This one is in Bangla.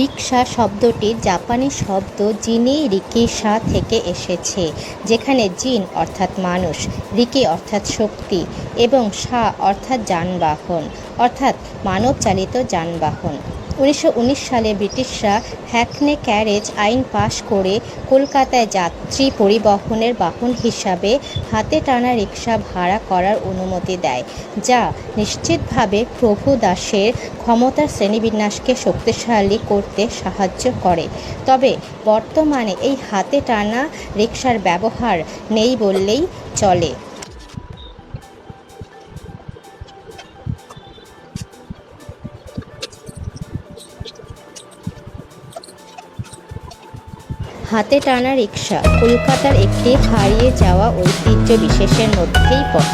রিক্সা শব্দটি জাপানি শব্দ জিনি রিকিশা থেকে এসেছে, যেখানে জিন অর্থাৎ মানুষ, রিকি অর্থাৎ শক্তি এবং সা অর্থাৎ যানবাহন অর্থাৎ মানবচালিত যানবাহন। 1919 সালে ব্রিটিশরা হ্যাকনে ক্যারেজ আইন পাশ করে কলকাতায় যাত্রী পরিবহনের বাহন হিসাবে হাতে টানা রিক্সা ভাড়া করার অনুমতি দেয়, যা নিশ্চিতভাবে প্রভু দাসের ক্ষমতার শ্রেণীবিন্যাসকে শক্তিশালী করতে সাহায্য করে। তবে বর্তমানে এই হাতে টানা রিক্সার ব্যবহার নেই বললেই চলে। হাতে টানা রিক্সা কলকাতার একটি হারিয়ে যাওয়া ঐতিহ্য বিশেষের মধ্যেই পড়ে।